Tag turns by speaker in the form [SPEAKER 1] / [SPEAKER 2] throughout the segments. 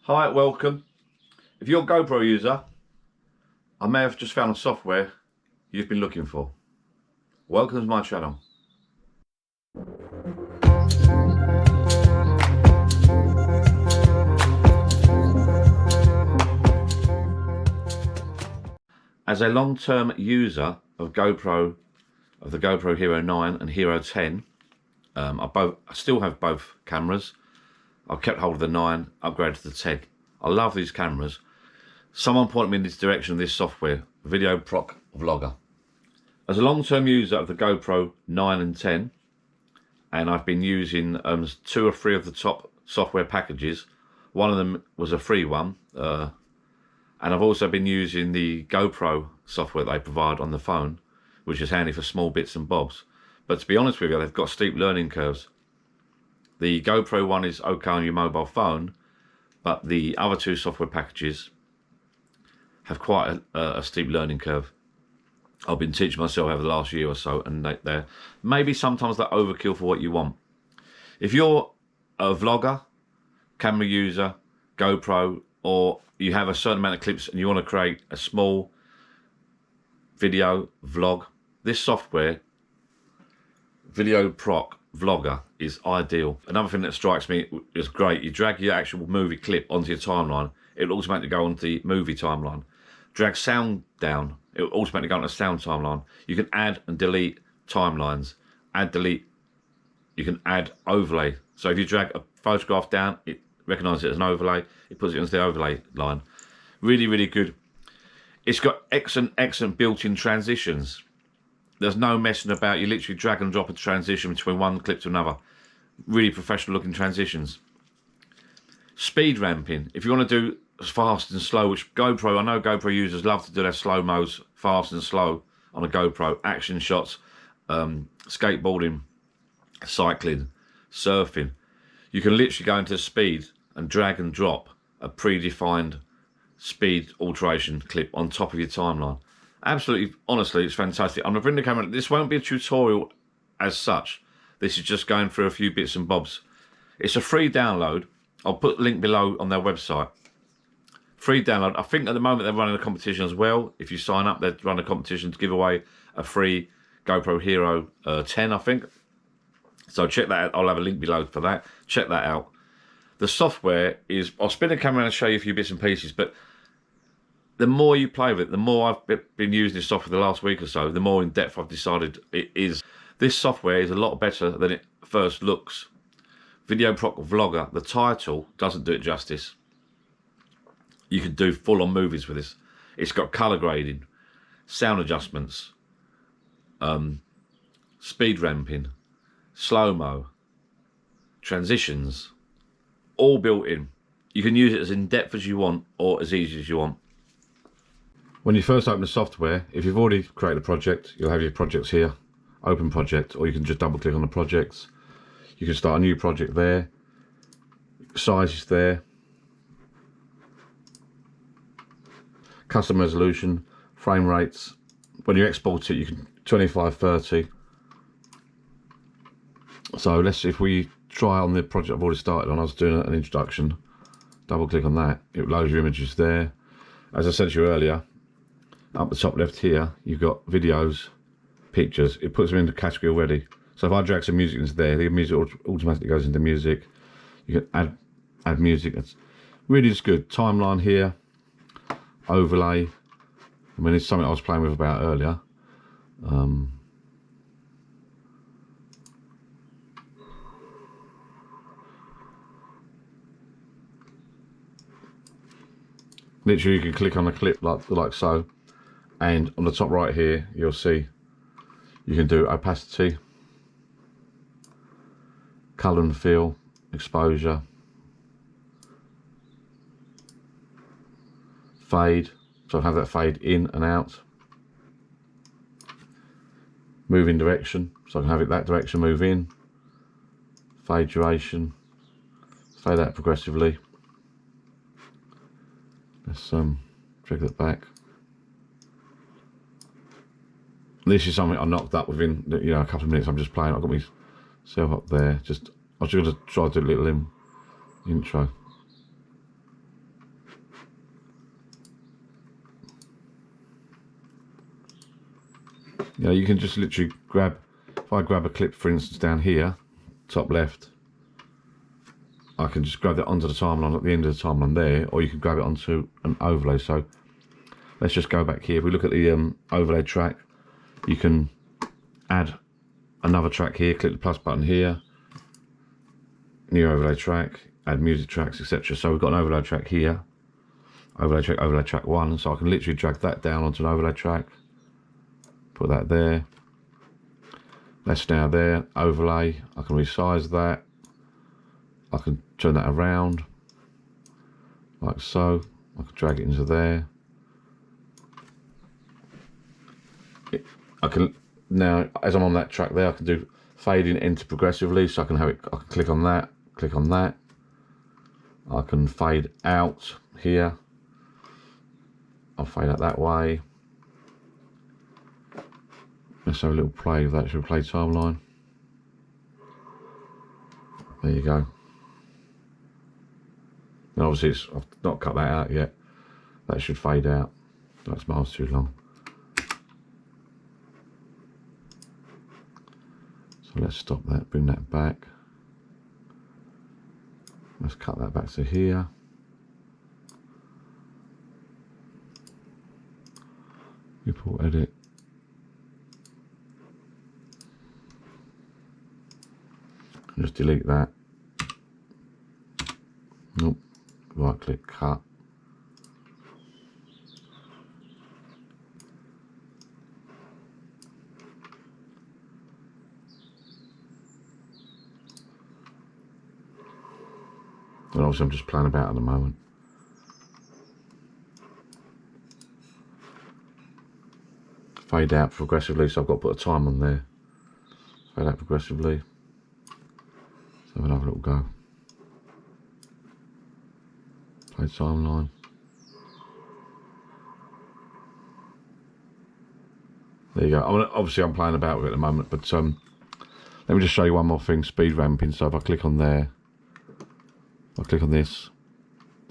[SPEAKER 1] Hi, welcome. If you're a GoPro user, I may have just found a software you've been looking for. Welcome to my channel. As a long-term user of GoPro, of the GoPro Hero 9 and Hero 10, I still have both cameras. I've kept hold of the 9, upgraded to the 10. I love these cameras. Someone pointed me in this direction of this software, VideoProc Vlogger. As a long-term user of the GoPro 9 and 10, and I've been using 2 or 3 of the top software packages. One of them was a free one, and I've also been using the GoPro software they provide on the phone, which is handy for small bits and bobs. But to be honest with you, they've got steep learning curves. The GoPro one is okay on your mobile phone, but the other 2 software packages have quite a steep learning curve. I've been teaching myself over the last year or so, and they're maybe sometimes they're overkill for what you want. If you're a vlogger, camera user, GoPro, or you have a certain amount of clips and you want to create a small video vlog, this software, VideoProc Vlogger, is ideal. Another thing that strikes me is great. You drag your actual movie clip onto your timeline, it'll automatically go onto the movie timeline. Drag sound down, it will automatically go on a sound timeline. You can add and delete timelines. Add, delete. You can add overlay. So if you drag a photograph down, it recognises it as an overlay. It puts it into the overlay line. Really, really good. It's got excellent built-in transitions. There's no messing about. You literally drag and drop a transition between one clip to another. Really professional looking transitions. Speed ramping. If you want to do fast and slow, which GoPro, I know GoPro users love to do their slow mos fast and slow on a GoPro, action shots, skateboarding, cycling, surfing. You can literally go into speed and drag and drop a predefined speed alteration clip on top of your timeline. Absolutely, honestly, it's fantastic. I'm going to bring the camera. This won't be a tutorial as such. This is just going through a few bits and bobs. It's a free download. I'll put the link below on their website. Free download. I think at the moment they're running a competition as well. If you sign up, they're running a competition to give away a free GoPro Hero 10, I think. So check that out. I'll have a link below for that. Check that out. The software is, I'll spin the camera and show you a few bits and pieces, but the more you play with it, the more I've been using this software the last week or so, the more in depth I've decided it is. This software is a lot better than it first looks. VideoProc Vlogger, the title doesn't do it justice. You can do full-on movies with this. It's got colour grading, sound adjustments, speed ramping, slow-mo, transitions, all built in. You can use it as in-depth as you want or as easy as you want. When you first open the software, if you've already created a project, you'll have your projects here, open project, or you can just double-click on the projects. You can start a new project there, size is there, custom resolution, frame rates. When you export it, you can 25/30. So let's see if we try on the project I've already started on. I was doing an introduction. Double click on that. It loads your images there. As I said to you earlier, up the top left here, you've got videos, pictures. It puts them into category already. So if I drag some music into there, the music automatically goes into music. You can add music. It's really just good. Timeline here. Overlay. I mean, it's something I was playing with about earlier. Literally, you can click on a clip like so, and on the top right here, you'll see you can do opacity, colour and feel, exposure, fade, so I have that fade in and out, move in direction, so I can have it that direction, move in, fade duration, fade out progressively. Let's drag that back. This is something I knocked up within a couple of minutes. I'm just playing. I've got myself up there. I was just going to try to do a little intro. You know, you can just literally grab, if I grab a clip for instance down here, top left, I can just grab that onto the timeline at the end of the timeline there, or you can grab it onto an overlay. So let's just go back here. If we look at the overlay track, you can add another track here, click the plus button here, new overlay track, add music tracks, etc. So we've got an overlay track here, overlay track 1, so I can literally drag that down onto an overlay track, put that there, that's now there, overlay, I can resize that, I can turn that around, like so, I can drag it into there. I can, now as I'm on that track there, I can do fade in, enter progressively, so I can have it, I can click on that, I can fade out here, I'll fade out that way. Let's have a little play with that, should play timeline. There you go. And obviously I've not cut that out yet. That should fade out. That's miles too long. So let's stop that, bring that back. Let's cut that back to here. Import edit. Just delete that. Nope. Right click, cut. And obviously I'm just playing about at the moment. Fade out progressively, so I've got to put a time on there. Fade out progressively. Let's have another little go. Play timeline. There you go. I mean, obviously I'm playing about with it at the moment, but let me just show you one more thing, speed ramping. So if I click on there, I click on this,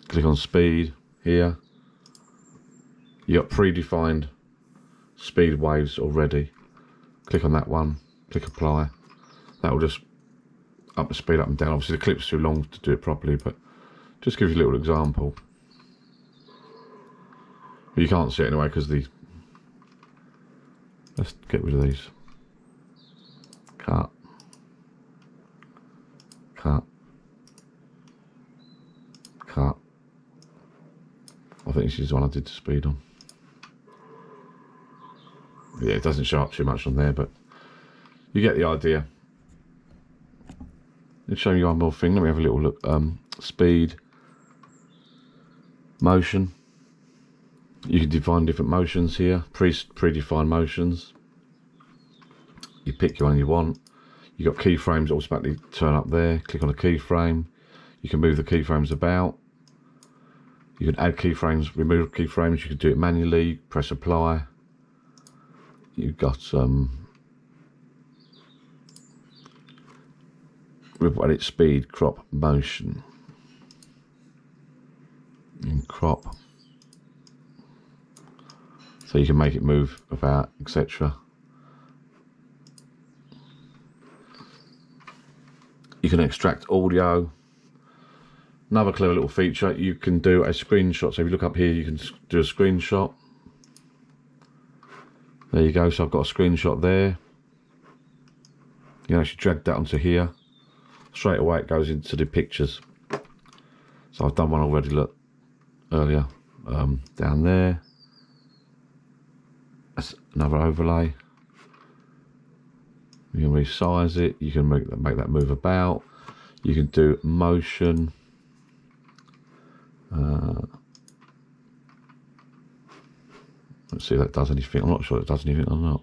[SPEAKER 1] click on speed here, you got predefined speed waves already. Click on that one, click apply. That will just up the speed up and down. Obviously the clip's too long to do it properly, but just give you a little example. You can't see it anyway because the, let's get rid of these. Cut, cut, cut. I think this is the one I did the speed on. Yeah, it doesn't show up too much on there, but you get the idea. Let's show you one more thing. Let me have a little look. Speed, motion. You can define different motions here, predefined motions. You pick your one you want. You got keyframes automatically turn up there. Click on a keyframe. You can move the keyframes about. You can add keyframes, remove keyframes. You can do it manually. Press apply. You've got edit speed, crop, motion, and crop. So you can make it move about, etc. You can extract audio. Another clever little feature, you can do a screenshot. So if you look up here, you can do a screenshot. There you go, so I've got a screenshot there. You can actually drag that onto here. Straight away it goes into the pictures. So I've done one already, look, earlier, down there. That's another overlay. You can resize it, you can make that move about. You can do motion. Let's see if that does anything. I'm not sure it does anything or not.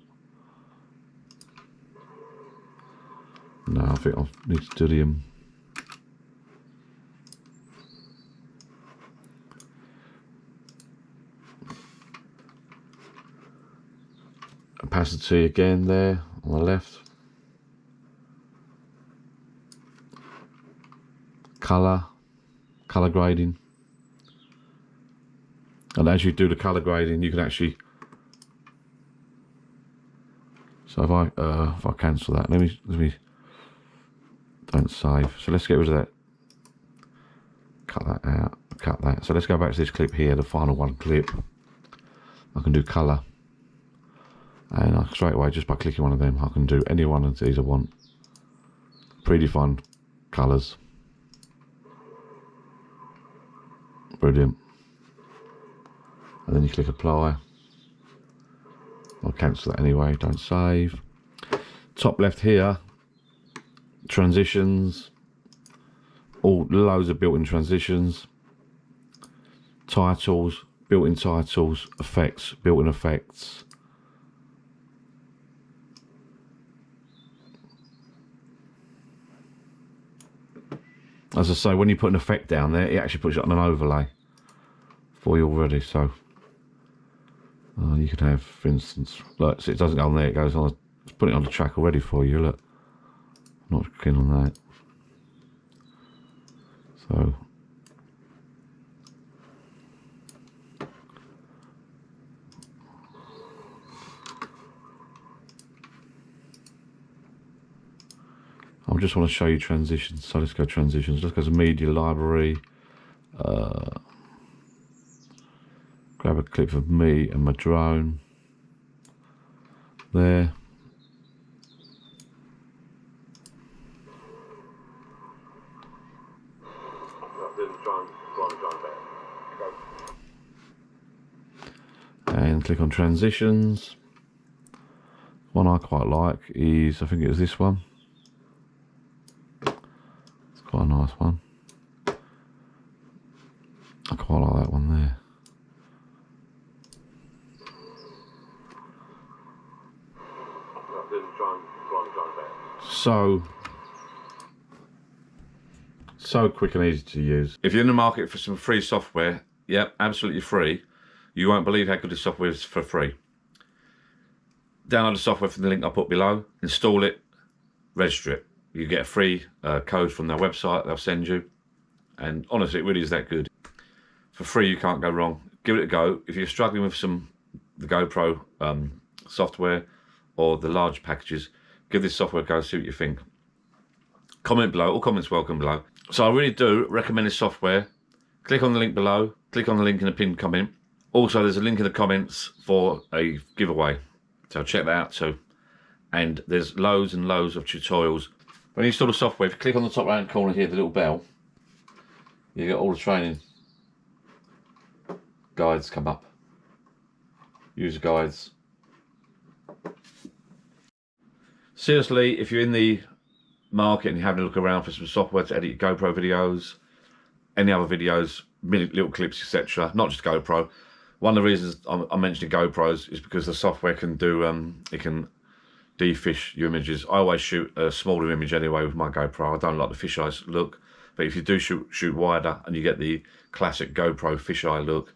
[SPEAKER 1] No, I think I need to do the opacity again there on the left. Color grading. And as you do the color grading, you can actually So if I cancel that, let me don't save. So let's get rid of that. Cut that out. Cut that. So let's go back to this clip here, the final one clip. I can do colour, and straight away just by clicking one of them, I can do any one of these I want. Predefined colours. Brilliant. And then you click apply. I'll cancel that anyway, don't save. Top left here, transitions, all loads of built-in transitions, titles, built-in titles, effects, built-in effects. As I say, when you put an effect down there, it actually puts it on an overlay for you already. So you can have, for instance, look, so it doesn't go on there, it goes on. It's putting it on the track already for you. Look, I'm not keen on that. So I just want to show you transitions. So let's go transitions. Let's go to media library. Grab a clip of me and my drone. There. And click on transitions. One I quite like is, I think it was this one. It's quite a nice one. I quite like that one there. So quick and easy to use. If you're in the market for some free software, yep, absolutely free. You won't believe how good this software is for free. Download the software from the link I put below, install it, register it. You get a free code from their website they'll send you. And honestly, it really is that good. For free, you can't go wrong. Give it a go. If you're struggling with the GoPro software or the large packages, give this software a go, see what you think. Comment below, all comments welcome below. So I really do recommend this software. Click on the link below, click on the link in the pinned comment. Also, there's a link in the comments for a giveaway. So check that out too. And there's loads and loads of tutorials. When you install the software, if you click on the top right hand corner here, the little bell, you get all the training guides come up. User guides. Seriously, if you're in the market and you're having a look around for some software to edit your GoPro videos, any other videos, little clips, etc., not just GoPro. One of the reasons I'm mentioning GoPros is because the software can do, it can defish your images. I always shoot a smaller image anyway with my GoPro. I don't like the fisheye look, but if you do shoot wider and you get the classic GoPro fisheye look,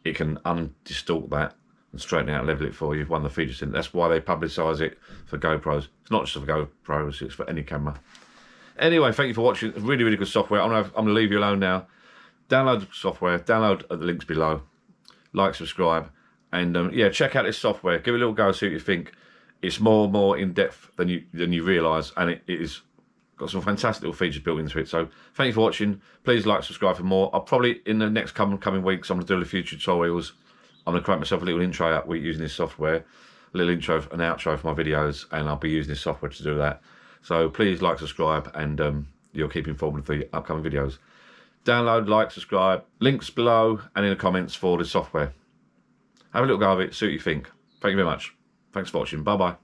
[SPEAKER 1] it can undistort that and straighten it out and level it for you. One of the features in it. That's why they publicise it for GoPros. It's not just for GoPros, it's for any camera. Anyway, thank you for watching. Really, really good software. I'm going to leave you alone now. Download the software, download the links below, like, subscribe, and yeah, check out this software. Give it a little go, see what you think. It's more in depth than you realise, and it is got some fantastic little features built into it. So thank you for watching. Please like, subscribe for more. I'll probably in the next coming weeks I'm going to do a few tutorials. I'm going to create myself a little intro out using this software, a little intro and outro for my videos, and I'll be using this software to do that. So please like, subscribe, and you'll keep informed of the upcoming videos. Download, like, subscribe, links below and in the comments for the software. Have a little go of it, see what you think. Thank you very much. Thanks for watching. Bye-bye.